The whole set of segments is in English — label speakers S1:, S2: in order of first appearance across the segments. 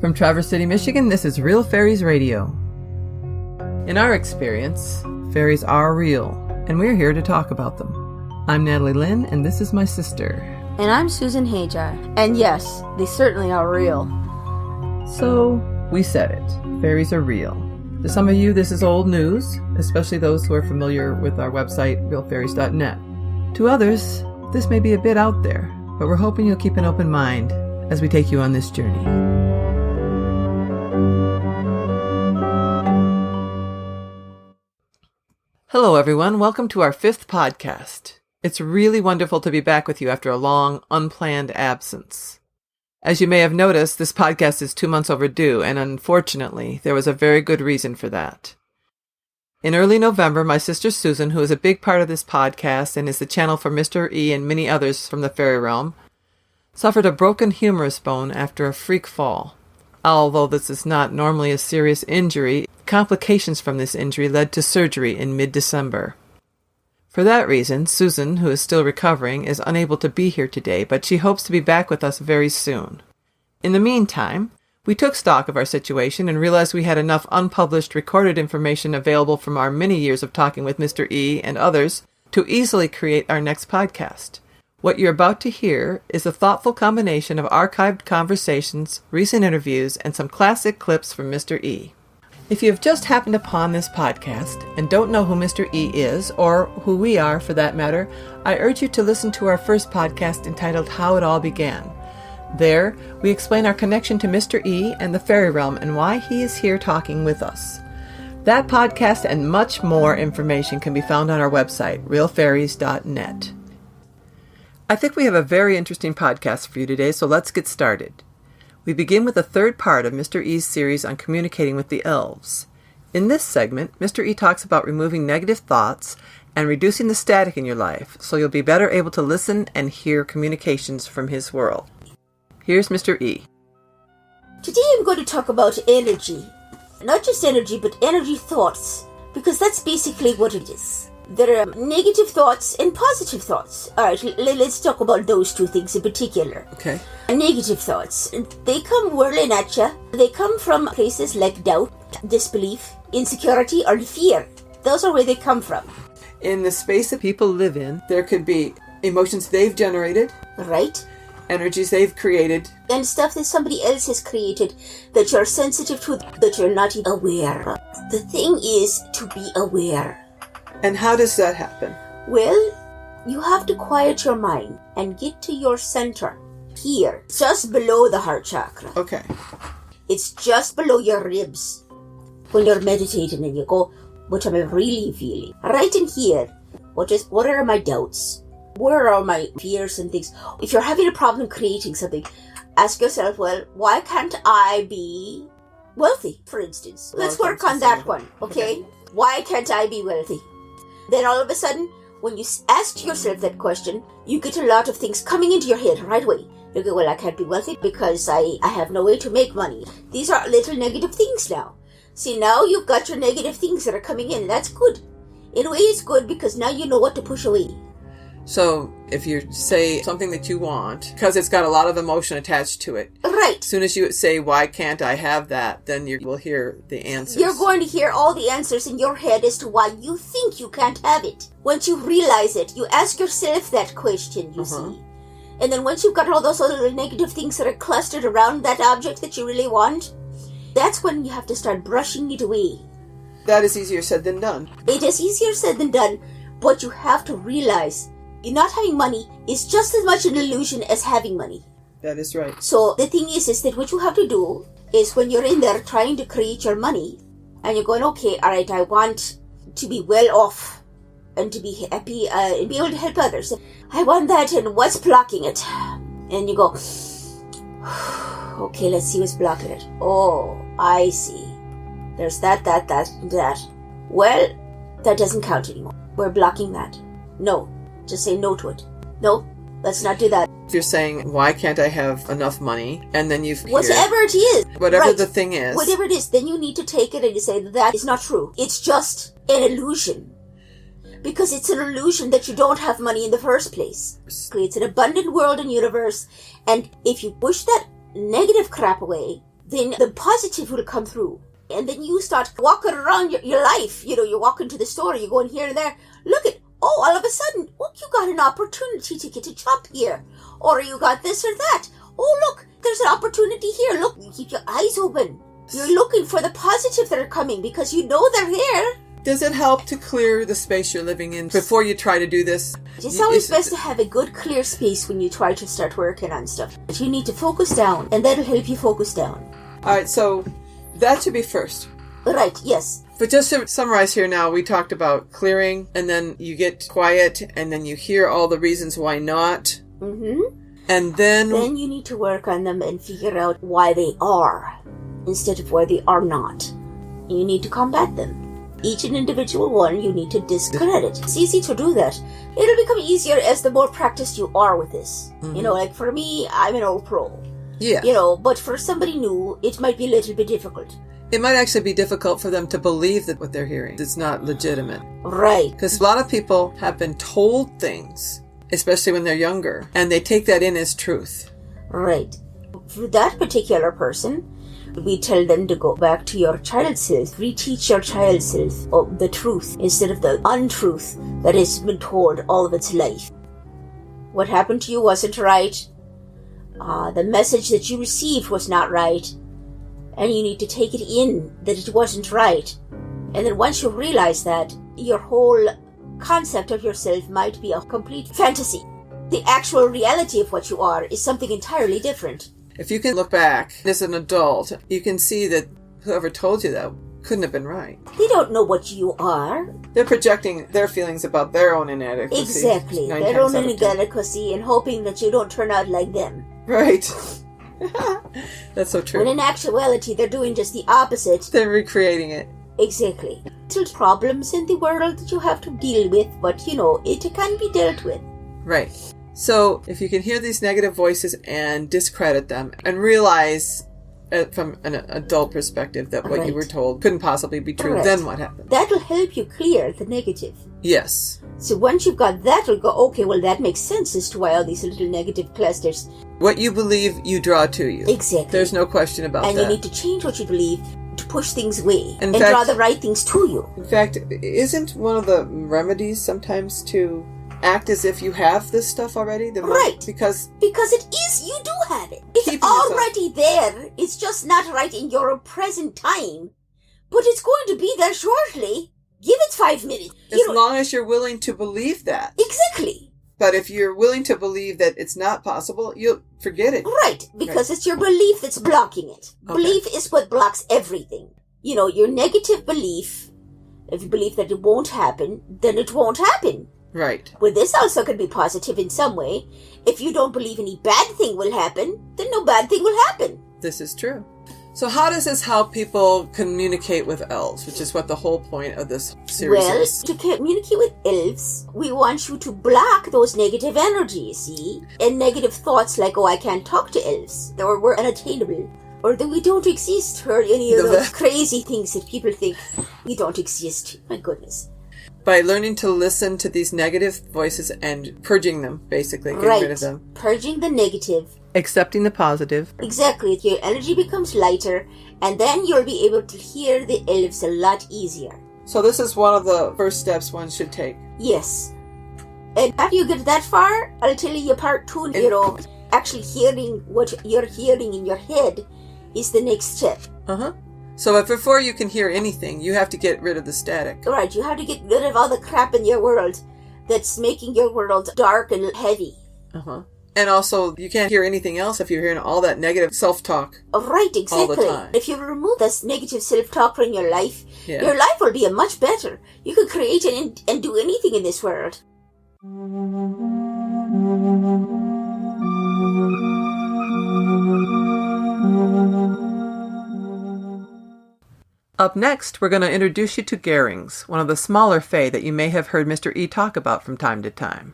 S1: From Traverse City, Michigan, this is Real Fairies Radio. In our experience, fairies are real, and we're here to talk about them. I'm Natalie Lynn, and this is my sister.
S2: And I'm Susan Hajar. And yes, they certainly are real.
S1: So, we said it. Fairies are real. To some of you, this is old news, especially those who are familiar with our website, realfairies.net. To others, this may be a bit out there, but we're hoping you'll keep an open mind as we take you on this journey. Hello, everyone. Welcome to our 5th podcast. It's really wonderful to be back with you after a long, unplanned absence. As you may have noticed, this podcast is 2 months overdue, and unfortunately, there was a very good reason for that. In early November, my sister Susan, who is a big part of this podcast and is the channel for Mr. E and many others from the fairy realm, suffered a broken humerus bone after a freak fall. Although this is not normally a serious injury, complications from this injury led to surgery in mid-December. For that reason, Susan, who is still recovering, is unable to be here today, but she hopes to be back with us very soon. In the meantime, we took stock of our situation and realized we had enough unpublished recorded information available from our many years of talking with Mr. E and others to easily create our next podcast. What you're about to hear is a thoughtful combination of archived conversations, recent interviews, and some classic clips from Mr. E. If you have just happened upon this podcast and don't know who Mr. E is, or who we are for that matter, I urge you to listen to our first podcast entitled How It All Began. There, we explain our connection to Mr. E and the fairy realm and why he is here talking with us. That podcast and much more information can be found on our website, realfairies.net. I think we have a very interesting podcast for you today, so let's get started. We begin with the 3rd part of Mr. E's series on communicating with the elves. In this segment, Mr. E talks about removing negative thoughts and reducing the static in your life, so you'll be better able to listen and hear communications from his world. Here's Mr. E.
S3: Today I'm going to talk about energy. Not just energy, but energy thoughts, because that's basically what it is. There are negative thoughts and positive thoughts. Alright, let's talk about those two things in particular.
S1: Okay.
S3: Negative thoughts. They come whirling at you. They come from places like doubt, disbelief, insecurity, or fear. Those are where they come from.
S1: In the space that people live in, there could be emotions they've generated.
S3: Right.
S1: Energies they've created.
S3: And stuff that somebody else has created that you're sensitive to, that you're not even aware of. The thing is to be aware.
S1: And how does that happen?
S3: Well, you have to quiet your mind and get to your center. Here, just below the heart chakra.
S1: Okay.
S3: It's just below your ribs. When you're meditating and you go, what am I really feeling? Right in here, what are my doubts? Where are my fears and things? If you're having a problem creating something, ask yourself, well, why can't I be wealthy, for instance? Let's work on that one, okay? Why can't I be wealthy? Then all of a sudden, when you ask yourself that question, you get a lot of things coming into your head right away. You go, well, I can't be wealthy because I have no way to make money. These are little negative things now. See, now you've got your negative things that are coming in. That's good. In a way, it's good because now you know what to push away.
S1: So, if you say something that you want, because it's got a lot of emotion attached to it.
S3: Right.
S1: As soon as you say, why can't I have that, then you will hear the answers.
S3: You're going to hear all the answers in your head as to why you think you can't have it. Once you realize it, you ask yourself that question, you see. And then once you've got all those other negative things that are clustered around that object that you really want, that's when you have to start brushing it away.
S1: That is easier said than done.
S3: It is easier said than done, but you have to realize not having money is just as much an illusion as having money.
S1: That is right.
S3: So the thing is that what you have to do is when you're in there trying to create your money and you're going, okay, all right, I want to be well off and to be happy and be able to help others. I want that, and what's blocking it? And you go, okay, let's see what's blocking it. Oh, I see. There's that. Well, that doesn't count anymore. We're blocking that. No. Just say no to it. No, let's not do that.
S1: If you're saying, why can't I have enough money? And then you
S3: whatever it is.
S1: Whatever
S3: right.
S1: the thing is.
S3: Whatever it is, then you need to take it and you say that is not true. It's just an illusion. Because it's an illusion that you don't have money in the first place. It's an abundant world and universe. And if you push that negative crap away, then the positive will come through. And then you start walking around your life. You walk into the store, you go in here and there. Look at, all of a sudden, look, you got an opportunity to get a job here. Or you got this or that. Oh, look, there's an opportunity here. Look, you keep your eyes open. You're looking for the positive that are coming because you know they're here.
S1: Does it help to clear the space you're living in before you try to do this?
S3: It's always best to have a good clear space when you try to start working on stuff. But you need to focus down, and that'll help you focus down.
S1: All right, so that should be first.
S3: Right, yes.
S1: But just to summarize here now, we talked about clearing, and then you get quiet, and then you hear all the reasons why not.
S3: Mm-hmm.
S1: And then
S3: you need to work on them and figure out why they are, instead of why they are not. You need to combat them. Each and individual one you need to discredit. It's easy to do that. It'll become easier as the more practiced you are with this.
S1: Mm-hmm.
S3: Like for me, I'm an old pro.
S1: Yeah.
S3: But for somebody new, it might be a little bit difficult.
S1: It might actually be difficult for them to believe that what they're hearing is not legitimate.
S3: Right.
S1: Because a lot of people have been told things, especially when they're younger, and they take that in as truth.
S3: Right. For that particular person, we tell them to go back to your child self, reteach your child self of the truth instead of the untruth that has been told all of its life. What happened to you wasn't right. The message that you received was not right. And you need to take it in that it wasn't right. And then once you realize that, your whole concept of yourself might be a complete fantasy. The actual reality of what you are is something entirely different.
S1: If you can look back as an adult, you can see that whoever told you that couldn't have been right.
S3: They don't know what you are.
S1: They're projecting their feelings about their own inadequacy.
S3: Exactly. Their own inadequacy and hoping that you don't turn out like them.
S1: Right. That's so true.
S3: When in actuality, they're doing just the opposite.
S1: They're recreating it.
S3: Exactly. Little problems in the world that you have to deal with, but it can be dealt with.
S1: Right. So, if you can hear these negative voices and discredit them and realize from an adult perspective that what you were told couldn't possibly be true, then what happens?
S3: That'll help you clear the negative.
S1: Yes.
S3: So once you've got that, you'll go, okay, well, that makes sense as to why all these little negative clusters.
S1: What you believe, you draw to you.
S3: Exactly.
S1: There's no question about that.
S3: And you need to change what you believe to push things away
S1: and
S3: draw the right things to you.
S1: In fact, isn't one of the remedies sometimes to act as if you have this stuff already?
S3: Right.
S1: Because
S3: it is. You do have it. It's already there. It's just not right in your present time. But it's going to be there shortly. Give it 5 minutes.
S1: As long as you're willing to believe that.
S3: Exactly.
S1: But if you're willing to believe that it's not possible, you'll forget it.
S3: Right. Because it's your belief that's blocking it. Okay. Belief is what blocks everything. Your negative belief, if you believe that it won't happen, then it won't happen.
S1: Right.
S3: Well, this also could be positive in some way. If you don't believe any bad thing will happen, then no bad thing will happen.
S1: This is true. So how does this help people communicate with elves, which is what the whole point of this series is?
S3: Well, to communicate with elves, we want you to block those negative energies, see? And negative thoughts like, I can't talk to elves, or we're unattainable, or that we don't exist, or any of those crazy things that people think we don't exist. My goodness.
S1: By learning to listen to these negative voices and purging them, basically, getting rid of them.
S3: Purging the negative.
S1: Accepting the positive.
S3: Exactly. Your energy becomes lighter, and then you'll be able to hear the elves a lot easier.
S1: So this is one of the first steps one should take.
S3: Yes. And after you get that far, I'll tell you part 2, actually hearing what you're hearing in your head is the next step.
S1: Uh-huh. So if before you can hear anything, you have to get rid of the static.
S3: Right, you have to get rid of all the crap in your world that's making your world dark and heavy.
S1: Uh-huh. And also, you can't hear anything else if you're hearing all that negative self-talk.
S3: Right, exactly.
S1: All the time.
S3: If you remove this negative self-talk from your life, your life will be much better. You can create and do anything in this world.
S1: Up next, we're going to introduce you to Gherrings, one of the smaller fae that you may have heard Mr. E talk about from time to time.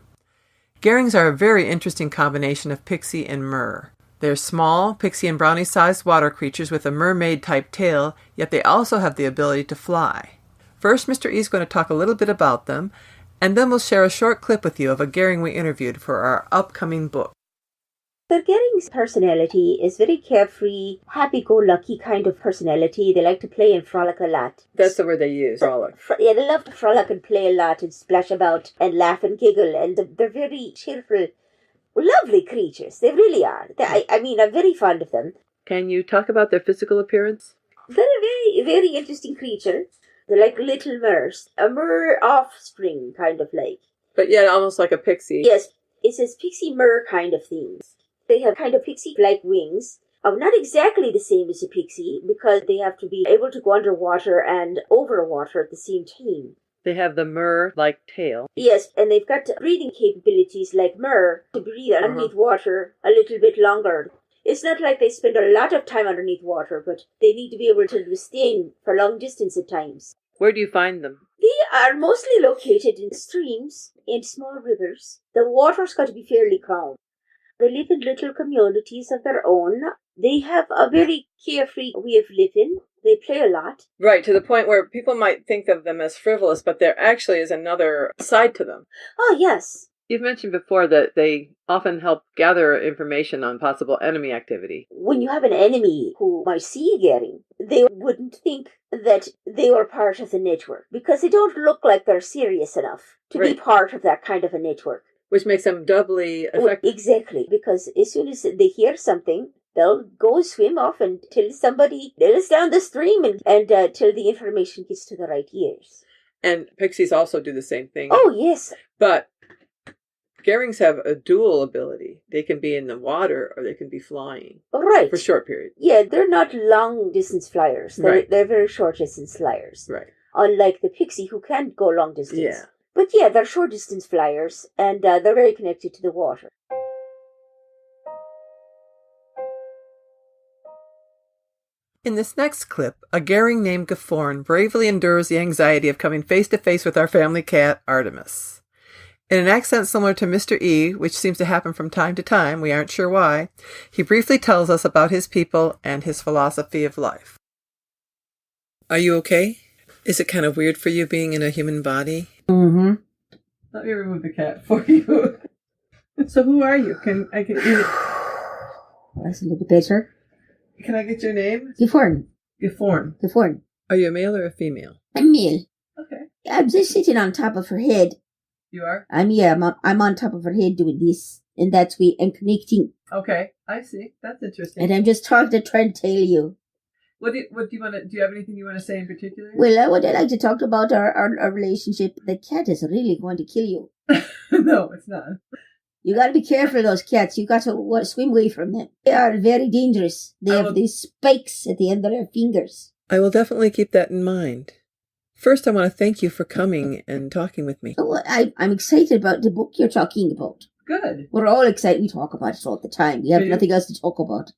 S1: Gherrings are a very interesting combination of pixie and mer. They're small, pixie and brownie-sized water creatures with a mermaid-type tail, yet they also have the ability to fly. First, Mr. E is going to talk a little bit about them, and then we'll share a short clip with you of a Gherring we interviewed for our upcoming book.
S3: The Gherring's personality is very carefree, happy-go-lucky kind of personality. They like to play and frolic a lot.
S1: That's the word they use, frolic.
S3: Yeah, they love to frolic and play a lot and splash about and laugh and giggle. And they're very cheerful, lovely creatures. They really are. I mean, I'm very fond of them.
S1: Can you talk about their physical appearance?
S3: They're a very, very interesting creature. They're like little mers. A mer offspring, kind of like.
S1: But yet almost like a pixie.
S3: Yes, it's a pixie mer kind of thing. They have kind of pixie-like wings. Not exactly the same as a pixie, because they have to be able to go underwater and over water at the same time.
S1: They have the mer-like tail.
S3: Yes, and they've got breathing capabilities like mer to breathe underneath water a little bit longer. It's not like they spend a lot of time underneath water, but they need to be able to sustain for long distance at times.
S1: Where do you find them?
S3: They are mostly located in streams and small rivers. The water's got to be fairly calm. They live in little communities of their own. They have a very carefree way of living. They play a lot.
S1: Right, to the point where people might think of them as frivolous, but there actually is another side to them.
S3: Oh, yes.
S1: You've mentioned before that they often help gather information on possible enemy activity.
S3: When you have an enemy who might see Gherring, they wouldn't think that they were part of the network, because they don't look like they're serious enough to be part of that kind of a network.
S1: Which makes them doubly effective.
S3: Exactly, because as soon as they hear something, they'll go swim off until somebody nails down the stream and till the information gets to the right ears.
S1: And pixies also do the same thing.
S3: Oh, yes.
S1: But Gherrings have a dual ability. They can be in the water or they can be flying.
S3: Right.
S1: For short periods.
S3: Yeah, they're not long-distance flyers. They're very short-distance flyers.
S1: Right.
S3: Unlike the pixie, who can't go long distance.
S1: Yeah.
S3: But yeah, they're short-distance flyers, and they're very connected to the water.
S1: In this next clip, a Gherring named Gifforn bravely endures the anxiety of coming face-to-face with our family cat, Artemis. In an accent similar to Mr. E, which seems to happen from time to time, we aren't sure why, he briefly tells us about his people and his philosophy of life. Are you okay? Is it kind of weird for you being in a human body?
S3: Mm-hmm.
S1: Let me remove the cat for you. So who are you? Can I get you?
S3: That's a little better.
S1: Can I get your name?
S3: Gifforn.
S1: Gifforn.
S3: Gifforn.
S1: Are you a male or a female?
S3: I'm male.
S1: Okay.
S3: I'm just sitting on top of her head.
S1: You are?
S3: I'm on top of her head doing this, and that's way I'm connecting.
S1: Okay, I see. That's interesting.
S3: And I'm just trying to tell you.
S1: What do you want to? Do you have anything you want to say in particular?
S3: Well, what I'd like to talk about our relationship. The cat is really going to kill you.
S1: No, it's not.
S3: You got to be careful of those cats. You got to swim away from them. They are very dangerous. They have these spikes at the end of their fingers.
S1: I will definitely keep that in mind. First, I want to thank you for coming and talking with me.
S3: Oh, I'm excited about the book you're talking about.
S1: Good.
S3: We're all excited. We talk about it all the time. We have nothing else to talk about.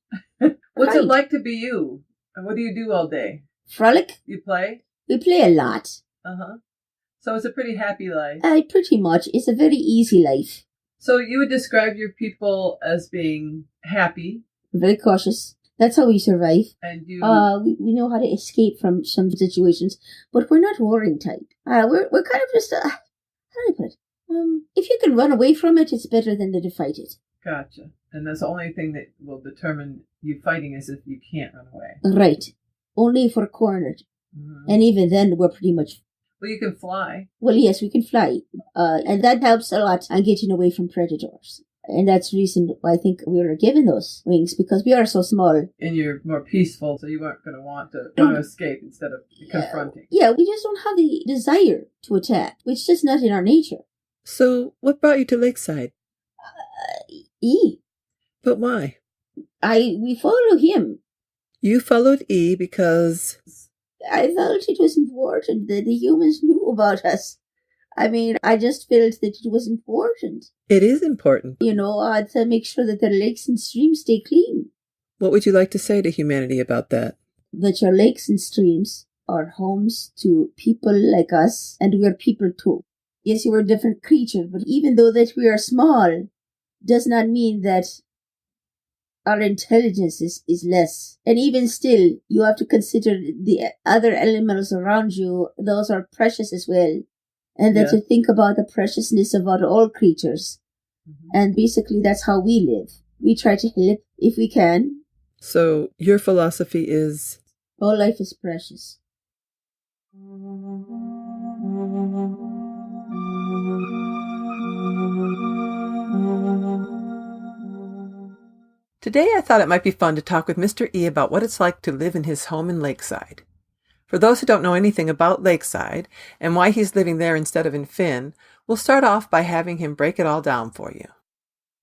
S1: What's it like to be you? And what do you do all day?
S3: Frolic.
S1: You play?
S3: We play a lot.
S1: Uh-huh. So it's a pretty happy life.
S3: Pretty much. It's a very easy life.
S1: So you would describe your people as being happy?
S3: Very cautious. That's how we survive.
S1: And you...
S3: we know how to escape from some situations, but we're not warring type. We're kind of just, how do I put it? If you can run away from it, it's better than to fight it.
S1: Gotcha. And that's the only thing that will determine you fighting is if you can't run away.
S3: Right. Only if we're cornered. Mm-hmm. And even then, we're pretty much...
S1: Well, you can fly.
S3: Well, yes, we can fly. And that helps a lot on getting away from predators. And that's the reason why I think we were given those wings, because we are so small.
S1: And you're more peaceful, so you weren't going to want to escape instead of confronting.
S3: Yeah, we just don't have the desire to attack, which is just not in our nature.
S1: So, what brought you to Lakeside?
S3: E.
S1: But why?
S3: We follow him.
S1: You followed E because...
S3: I felt it was important that the humans knew about us. I mean, I just felt that it was important.
S1: It is important.
S3: To make sure that their lakes and streams stay clean.
S1: What would you like to say to humanity about that?
S3: That your lakes and streams are homes to people like us, and we are people too. Yes, you are a different creature, but even though that we are small, does not mean that our intelligence is less. And even still, you have to consider the other animals around you. Those are precious as well. And that to think about the preciousness about all creatures. Mm-hmm. And basically, that's how we live. We try to help if we can.
S1: So your philosophy is?
S3: All life is precious.
S1: Today I thought it might be fun to talk with Mr. E about what it's like to live in his home in Lakeside. For those who don't know anything about Lakeside and why he's living there instead of in Finn, we'll start off by having him break it all down for you.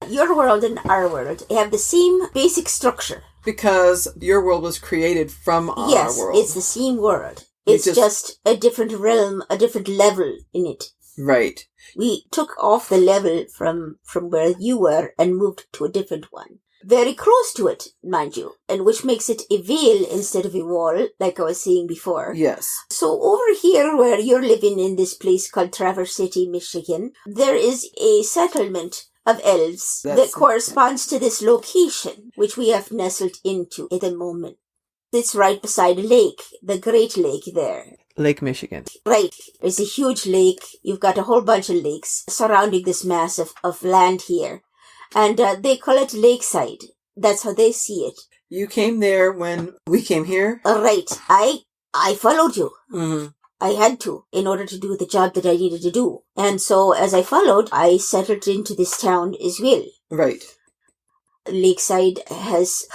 S3: Your world and our world have the same basic structure.
S1: Because your world was created from our world.
S3: Yes, it's the same world. It's just a different realm, a different level in it.
S1: Right.
S3: We took off the level from where you were and moved to a different one. Very close to it, mind you, and which makes it a veil instead of a wall, like I was saying before.
S1: Yes.
S3: So over here where you're living in this place called Traverse City, Michigan, there is a settlement of elves that corresponds to this location, which we have nestled into at the moment. It's right beside a lake, the Great Lake there.
S1: Lake Michigan.
S3: Right. It's a huge lake. You've got a whole bunch of lakes surrounding this mass of land here. And they call it Lakeside. That's how they see it.
S1: You came there when we came here?
S3: Right. I followed you.
S1: Mm-hmm.
S3: I had to, in order to do the job that I needed to do. And so, as I followed, I settled into this town as well.
S1: Right.
S3: Lakeside has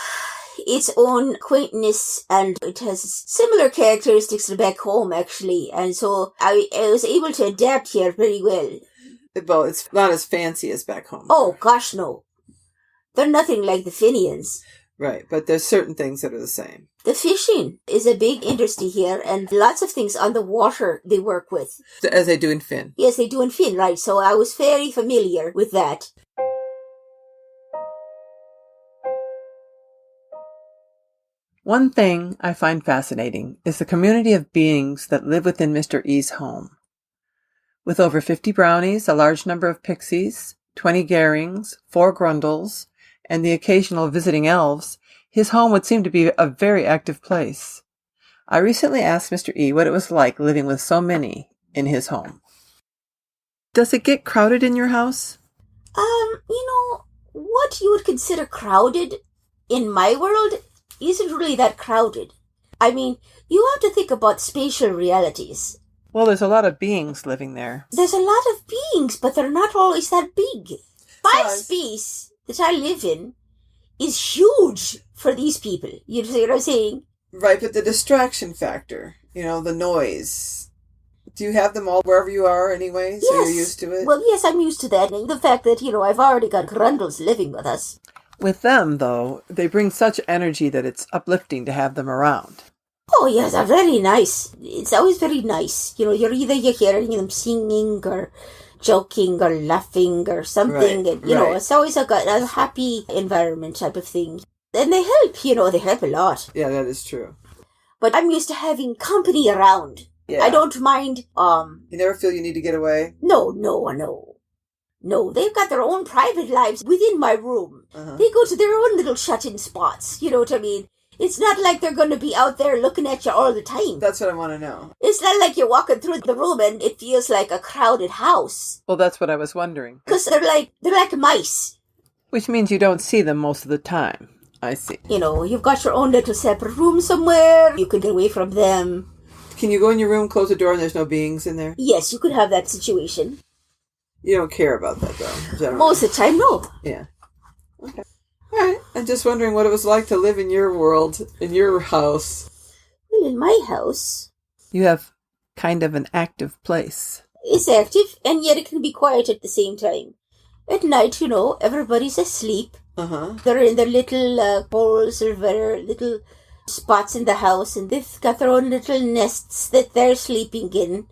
S3: its own quaintness, and it has similar characteristics to back home, actually. And so, I was able to adapt here very well.
S1: Well, it's not as fancy as back home.
S3: Oh, gosh, no. They're nothing like the Finians.
S1: Right, but there's certain things that are the same.
S3: The fishing is a big industry here, and lots of things on the water they work with.
S1: As they do in Finn.
S3: Yes, they do in Finn, right. So I was very familiar with that.
S1: One thing I find fascinating is the community of beings that live within Mr. E's home. With over 50 brownies, a large number of pixies, 20 Gherrings, 4 grundles, and the occasional visiting elves, his home would seem to be a very active place. I recently asked Mr. E what it was like living with so many in his home. Does it get crowded in your house?
S3: What you would consider crowded in my world isn't really that crowded. I mean, you have to think about spatial realities.
S1: Well, there's a lot of beings living there.
S3: There's a lot of beings, but they're not always that big. My space that I live in is huge for these people. You see what I'm saying?
S1: Right, but the distraction factor, the noise. Do you have them all wherever you are anyway? So
S3: yes.
S1: You're used to it?
S3: Well, yes, I'm used to that. And the fact that, I've already got grundles living with us.
S1: With them, though, they bring such energy that it's uplifting to have them around.
S3: Oh, yes, they're very nice. It's always very nice. You're hearing them singing or joking or laughing or something.
S1: Right,
S3: and, it's always a happy environment type of thing. And they help, they help a lot.
S1: Yeah, that is true.
S3: But I'm used to having company around.
S1: Yeah.
S3: I don't mind,
S1: You never feel you need to get away?
S3: No. No, they've got their own private lives within my room.
S1: Uh-huh.
S3: They go to their own little shut-in spots, you know what I mean? It's not like they're going to be out there looking at you all the time.
S1: That's what I want to know.
S3: It's not like you're walking through the room and it feels like a crowded house.
S1: Well, that's what I was wondering.
S3: Because they're like mice.
S1: Which means you don't see them most of the time. I see.
S3: You've got your own little separate room somewhere. You can get away from them.
S1: Can you go in your room, close the door, and there's no beings in there?
S3: Yes, you could have that situation.
S1: You don't care about that, though, generally.
S3: Most of the time, no.
S1: Yeah. Okay. All right. I'm just wondering what it was like to live in your world, in your house.
S3: Well, in my house...
S1: You have kind of an active place.
S3: It's active, and yet it can be quiet at the same time. At night, everybody's asleep.
S1: Uh-huh.
S3: They're in their little holes or their little spots in the house, and they've got their own little nests that they're sleeping in.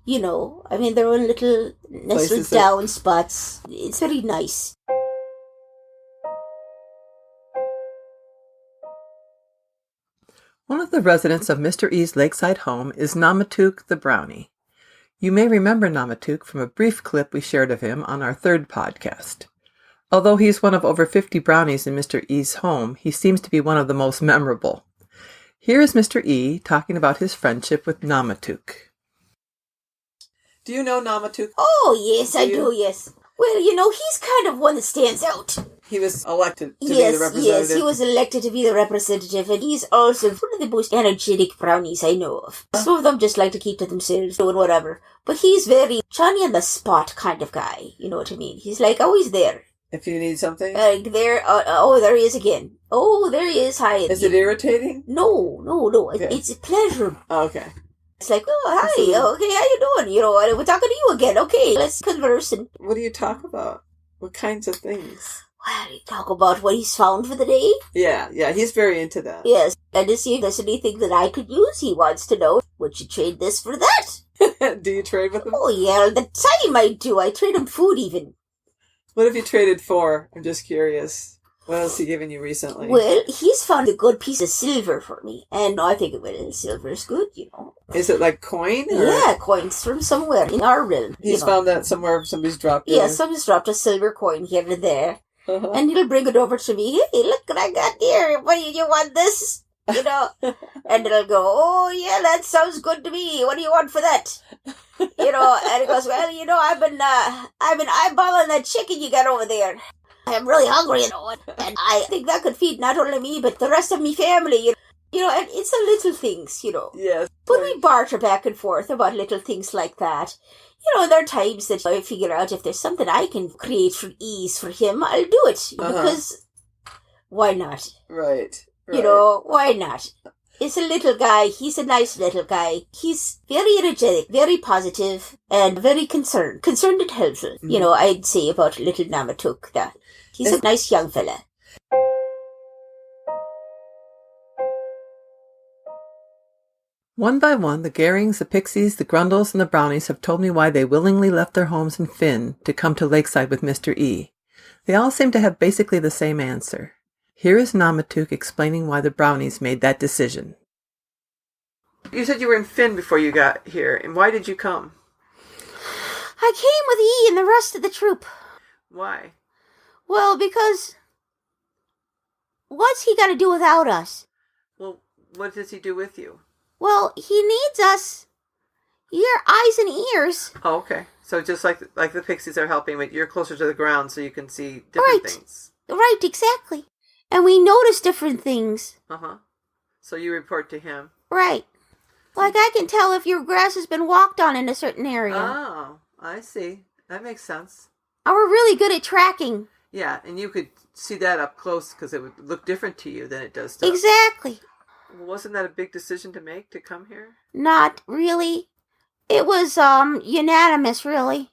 S3: Their own little nestled down spots. It's very nice.
S1: One of the residents of Mr. E's Lakeside home is Namatook the Brownie. You may remember Namatook from a brief clip we shared of him on our 3rd podcast. Although he's one of over 50 brownies in Mr. E's home, he seems to be one of the most memorable. Here is Mr. E talking about his friendship with Namatook. Do you know Namatook?
S3: Oh, yes, I do, yes. Well, he's kind of one that stands out.
S1: He was elected to be the
S3: Yes,
S1: representative.
S3: he was elected to be the representative, and he's also one of the most energetic brownies I know of. Some of them just like to keep to themselves, doing whatever. But he's very Johnny on the spot kind of guy, you know what I mean? He's like always there.
S1: If you need something?
S3: There he is again. Oh, there he is. Hi.
S1: Is it irritating?
S3: No.
S1: Okay.
S3: It's a pleasure.
S1: Oh, okay.
S3: It's like, oh, hi. Okay, how you doing? You know, we're talking to you again. Okay, let's converse. And
S1: what do you talk about? What kinds of things?
S3: well, we talk about what he's found for the day.
S1: Yeah, he's very into that.
S3: Yes, and to see if there's anything that I could use. He wants to know, would you trade this for that?
S1: Do you trade with him?
S3: Oh, yeah, the time I do. I trade him food even.
S1: What have you traded for? I'm just curious. What else has he given you recently?
S3: Well, he's found a good piece of silver for me. And I think, silver's good, you know.
S1: Is it like coin? Or?
S3: Yeah, coins from somewhere in our realm.
S1: He's found that somewhere somebody's dropped it.
S3: Yeah, somebody's dropped a silver coin here and there.
S1: Uh-huh.
S3: And he'll bring it over to me. Hey, look what I got here. What do you want this? You know? And it'll go, oh, yeah, that sounds good to me. What do you want for that? You know, and it goes, well, you know, I've been eyeballing that chicken you got over there. I'm really hungry, you know, and I think that could feed not only me, but the rest of me family, you know, and it's the little things, you know.
S1: Yes.
S3: But we barter back and forth about little things like that. You know, there are times that I figure out if there's something I can create for ease for him, I'll do it. Because why not?
S1: Right.
S3: You know, why not? It's a little guy. He's a nice little guy. He's very energetic, very positive, and very concerned. Concerned and helpful. Mm-hmm. You know, I'd say about little Namatuk that. He's a nice young fella.
S1: One by one, the Gherrings, the Pixies, the Grundles, and the Brownies have told me why they willingly left their homes in Finn to come to Lakeside with Mr. E. They all seem to have basically the same answer. Here is Namatuk explaining why the Brownies made that decision. You said you were in Finn before you got here, and why did you come?
S2: I came with E and the rest of the troop.
S1: Why?
S2: Well, because what's he got to do without us?
S1: Well, what does he do with you?
S2: Well, he needs us. Your eyes and ears.
S1: Oh, okay. So just like the Pixies are helping, but you're closer to the ground so you can see different things.
S2: Right, exactly. And we notice different things.
S1: Uh-huh. So you report to him.
S2: Right. Like I can tell if your grass has been walked on in a certain area.
S1: Oh, I see. That makes sense.
S2: And we're really good at tracking.
S1: Yeah, and you could see that up close because it would look different to you than it does to us.
S2: Exactly.
S1: Wasn't that a big decision to make, to come here?
S2: Not really. It was, unanimous, really.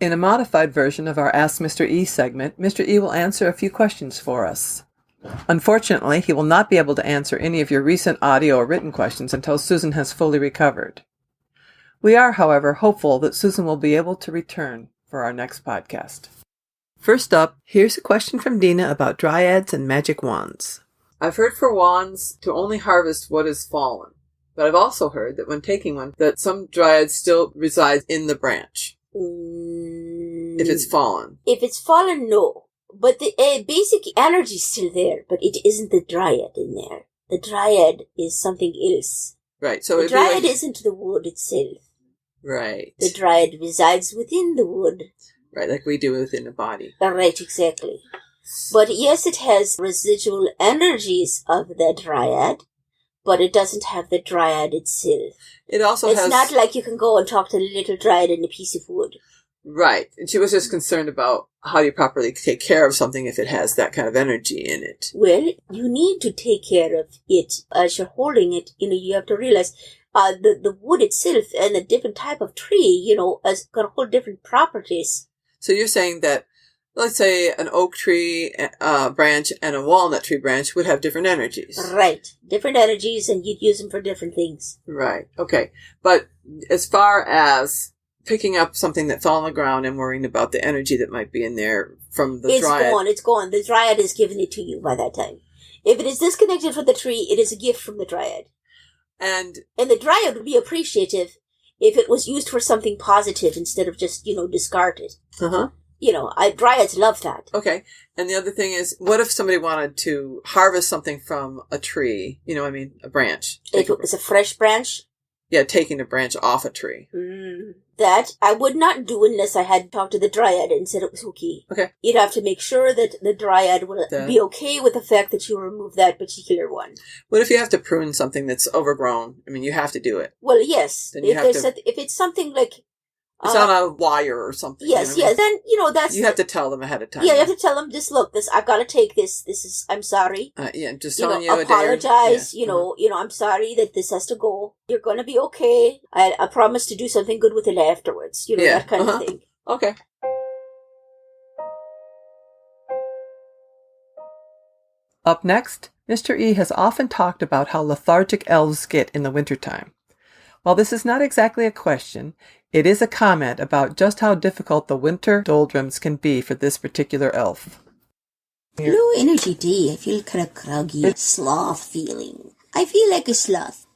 S1: In a modified version of our Ask Mr. E segment, Mr. E will answer a few questions for us. Unfortunately, he will not be able to answer any of your recent audio or written questions until Susan has fully recovered. We are, however, hopeful that Susan will be able to return for our next podcast. First up, here's a question from Dina about Dryads and magic wands. I've heard for wands to only harvest what is fallen, but I've also heard that when taking one, that some Dryads still reside in the branch. If it's fallen.
S3: If it's fallen, no. But the basic energy is still there, but it isn't the Dryad in there. The Dryad is something else.
S1: Right. So
S3: the Dryad isn't the wood itself.
S1: Right.
S3: The Dryad resides within the wood.
S1: Right, like we do within the body.
S3: Right, exactly. But yes, it has residual energies of the Dryad, but it doesn't have the Dryad itself.
S1: It also
S3: It's not like you can go and talk to the little Dryad in a piece of wood.
S1: Right. And she was just concerned about how you properly take care of something if it has that kind of energy in it.
S3: Well, you need to take care of it as you're holding it. You know, you have to realize the wood itself and a different type of tree, you know, has got a whole different properties.
S1: So you're saying that, let's say, an oak tree branch and a walnut tree branch would have different energies.
S3: Right. Different energies, and you'd use them for different things.
S1: Right. Okay. But as far as picking up something that fell on the ground and worrying about the energy that might be in there from the Dryad.
S3: It's gone. The Dryad has given it to you by that time. If it is disconnected from the tree, it is a gift from the Dryad. And the Dryad would be appreciative if it was used for something positive instead of just, you know, discarded.
S1: Uh-huh.
S3: You know, Dryads love that.
S1: Okay. And the other thing is, what if somebody wanted to harvest something from a tree? You know, I mean, a branch.
S3: If it was a fresh branch,
S1: taking a branch off a tree.
S3: That I would not do unless I had talked to the Dryad and said it was okay.
S1: Okay.
S3: You'd have to make sure that the Dryad will be okay with the fact that you remove that particular one.
S1: What if you have to prune something that's overgrown? I mean, you have to do it.
S3: Well, yes.
S1: Then
S3: if it's something like...
S1: It's on a wire or something.
S3: Yes, then, that's...
S1: You have to tell them ahead of time.
S3: Yeah, you have to tell them, I've got to take this. This is, I'm sorry.
S1: Just telling you
S3: apologize, I'm sorry that this has to go. You're going to be okay. I promise to do something good with it afterwards. That kind of thing.
S1: Okay. Up next, Mr. E has often talked about how lethargic elves get in the wintertime. While this is not exactly a question, it is a comment about just how difficult the winter doldrums can be for this particular elf.
S3: Low energy day. I feel kind of groggy, sloth feeling. I feel like a sloth.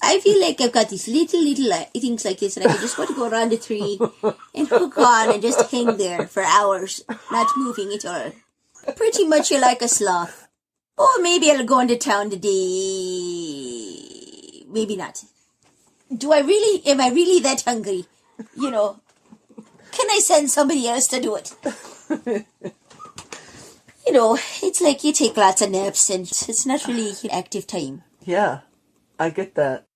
S3: I feel like I've got these little things like this, and I just want to go around the tree and hook on and just hang there for hours, not moving at all. Pretty much you're like a sloth. Oh, maybe I'll go into town today. Maybe not. Am I really that hungry? Can I send somebody else to do it? It's like you take lots of naps and it's not really active time.
S1: Yeah, I get that.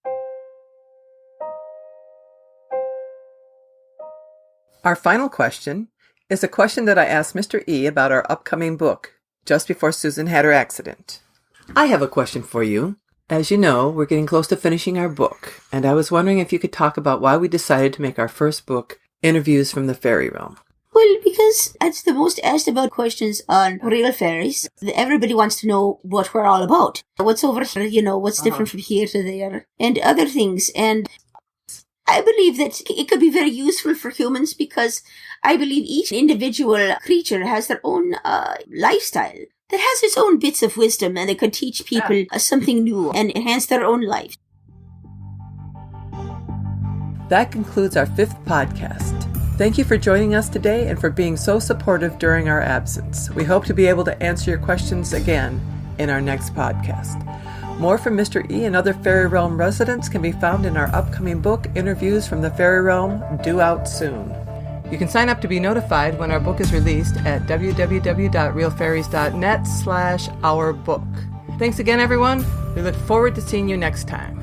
S1: Our final question is a question that I asked Mr. E about our upcoming book, just before Susan had her accident. I have a question for you. As you know, we're getting close to finishing our book, and I was wondering if you could talk about why we decided to make our first book, Interviews from the Fairy Realm.
S3: Well, because that's the most asked about questions on real fairies. Everybody wants to know what we're all about. What's over here, what's different from here to there, and other things. And I believe that it could be very useful for humans because I believe each individual creature has their own lifestyle that has its own bits of wisdom, and they could teach people something new and enhance their own life.
S1: That concludes our 5th podcast. Thank you for joining us today and for being so supportive during our absence. We hope to be able to answer your questions again in our next podcast. More from Mr. E and other Fairy Realm residents can be found in our upcoming book, Interviews from the Fairy Realm, due out soon. You can sign up to be notified when our book is released at www.realfairies.net/ourbook. Thanks again, everyone. We look forward to seeing you next time.